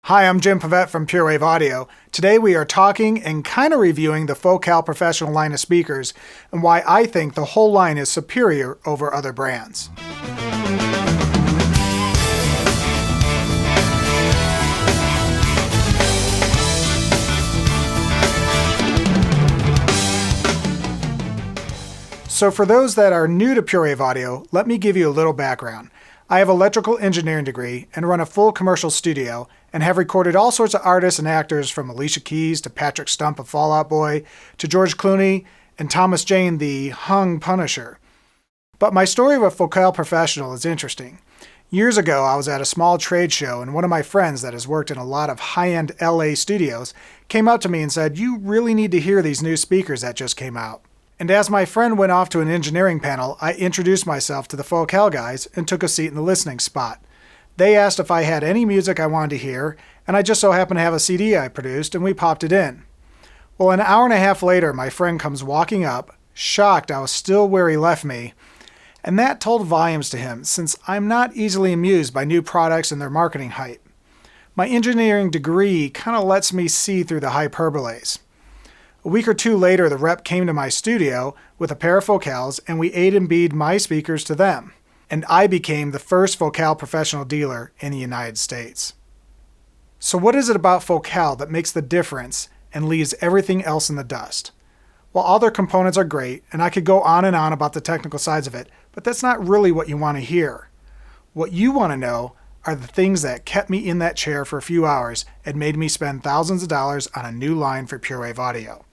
Hi, I'm Jim Pavette from PureWave Audio. Today we are talking and kind of reviewing the Focal Professional line of speakers and why I think the whole line is superior over other brands. So for those that are new to PureWave Audio, let me give you a little background. I have an electrical engineering degree and run a full commercial studio and have recorded all sorts of artists and actors from Alicia Keys to Patrick Stump of Fall Out Boy to George Clooney and Thomas Jane the Hung Punisher. But my story of a Focal professional is interesting. Years ago, I was at a small trade show and one of my friends that has worked in a lot of high-end LA studios came up to me and said, "You really need to hear these new speakers that just came out." And as my friend went off to an engineering panel, I introduced myself to the Focal guys and took a seat in the listening spot. They asked if I had any music I wanted to hear, and I just so happened to have a CD I produced, and we popped it in. Well, an hour and a half later, my friend comes walking up, shocked I was still where he left me, and that told volumes to him, since I'm not easily amused by new products and their marketing hype. My engineering degree kind of lets me see through the hyperboles. A week or two later, the rep came to my studio with a pair of Focals, and we A and B'd my speakers to them. And I became the first Focal professional dealer in the United States. So what is it about Focal that makes the difference and leaves everything else in the dust? Well, all their components are great, and I could go on and on about the technical sides of it, but that's not really what you want to hear. What you want to know are the things that kept me in that chair for a few hours and made me spend thousands of dollars on a new line for PureWave Audio.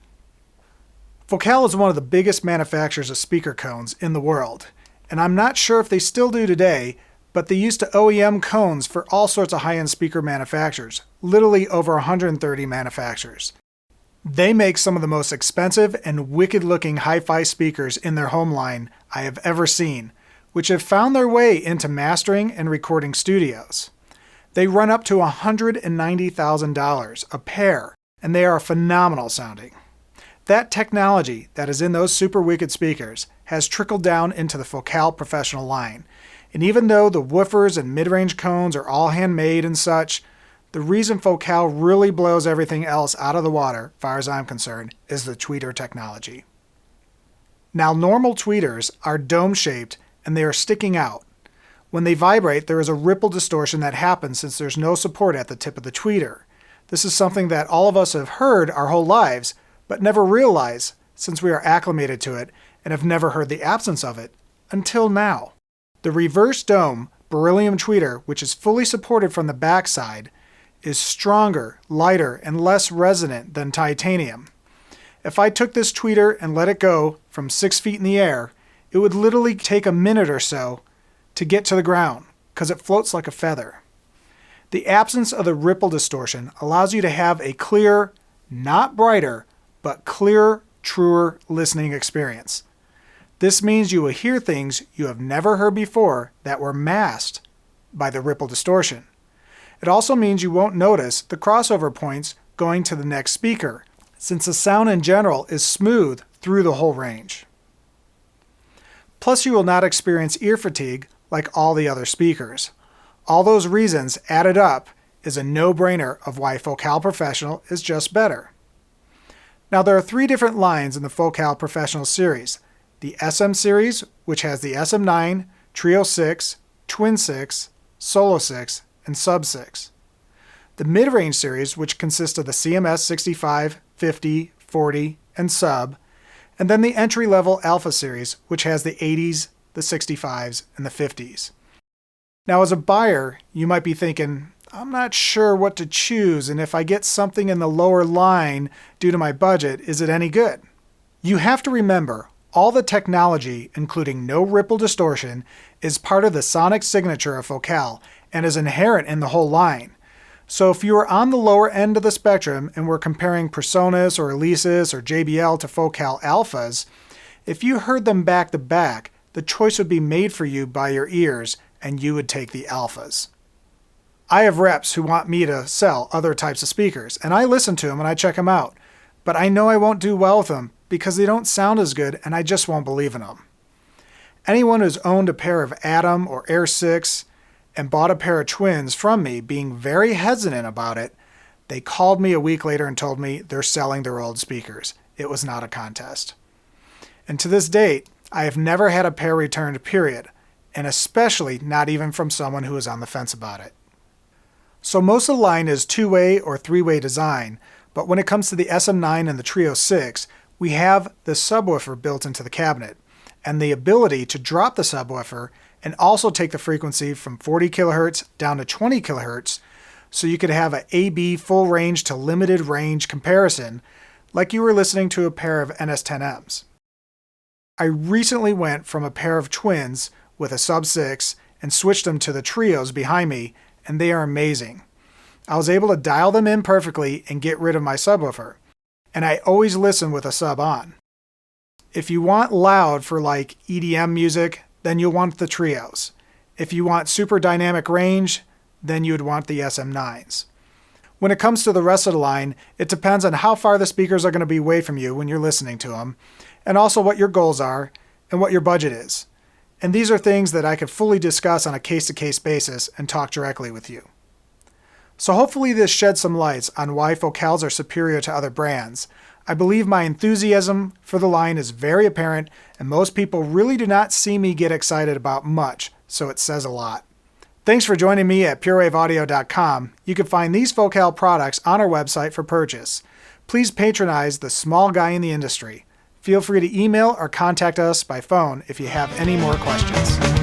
Focal is one of the biggest manufacturers of speaker cones in the world, and I'm not sure if they still do today, but they used to OEM cones for all sorts of high-end speaker manufacturers, literally over 130 manufacturers. They make some of the most expensive and wicked-looking hi-fi speakers in their home line I have ever seen, which have found their way into mastering and recording studios. They run up to $190,000 a pair, and they are phenomenal sounding. That technology that is in those super wicked speakers has trickled down into the Focal professional line. And even though the woofers and mid-range cones are all handmade and such, the reason Focal really blows everything else out of the water, as far as I'm concerned, is the tweeter technology. Now, normal tweeters are dome-shaped and they are sticking out. When they vibrate, there is a ripple distortion that happens since there's no support at the tip of the tweeter. This is something that all of us have heard our whole lives, but never realize since we are acclimated to it and have never heard the absence of it until now. The reverse dome Beryllium tweeter, which is fully supported from the backside, is stronger, lighter, and less resonant than titanium. If I took this tweeter and let it go from 6 feet in the air, it would literally take a minute or so to get to the ground because it floats like a feather. The absence of the ripple distortion allows you to have a clear, not brighter, but clearer, truer listening experience. This means you will hear things you have never heard before that were masked by the ripple distortion. It also means you won't notice the crossover points going to the next speaker, since the sound in general is smooth through the whole range. Plus, you will not experience ear fatigue like all the other speakers. All those reasons added up is a no-brainer of why Focal Professional is just better. Now, there are 3 different lines in the Focal Professional series. The SM series, which has the SM9, Trio 6, Twin 6, Solo 6, and Sub 6. The mid-range series, which consists of the CMS 65, 50, 40, and Sub. And then the entry-level Alpha series, which has the 80s, the 65s, and the 50s. Now, as a buyer, you might be thinking, I'm not sure what to choose, and if I get something in the lower line due to my budget, is it any good? You have to remember, all the technology, including no ripple distortion, is part of the sonic signature of Focal and is inherent in the whole line. So if you are on the lower end of the spectrum and we're comparing Presonus or Alesis or JBL to Focal Alphas, if you heard them back to back, the choice would be made for you by your ears and you would take the Alphas. I have reps who want me to sell other types of speakers, and I listen to them and I check them out. But I know I won't do well with them because they don't sound as good and I just won't believe in them. Anyone who's owned a pair of Atom or Air 6 and bought a pair of twins from me, being very hesitant about it, they called me a week later and told me they're selling their old speakers. It was not a contest. And to this date, I have never had a pair returned, period, and especially not even from someone who is on the fence about it. So most of the line is two-way or three-way design, but when it comes to the SM9 and the Trio 6, we have the subwoofer built into the cabinet, and the ability to drop the subwoofer and also take the frequency from 40 kHz down to 20 kHz, so you could have an AB full range to limited range comparison, like you were listening to a pair of NS10Ms. I recently went from a pair of twins with a sub 6 and switched them to the Trios behind me, and they are amazing. I was able to dial them in perfectly and get rid of my subwoofer, and I always listen with a sub on. If you want loud for like EDM music, then you'll want the Trios. If you want super dynamic range, then you would want the SM9s. When it comes to the rest of the line, it depends on how far the speakers are going to be away from you when you're listening to them, and also what your goals are and what your budget is. And these are things that I could fully discuss on a case-to-case basis and talk directly with you. So hopefully this sheds some lights on why Focals are superior to other brands. I believe my enthusiasm for the line is very apparent, and most people really do not see me get excited about much, so it says a lot. Thanks for joining me at purewaveaudio.com. You can find these Focal products on our website for purchase. Please patronize the small guy in the industry. Feel free to email or contact us by phone if you have any more questions.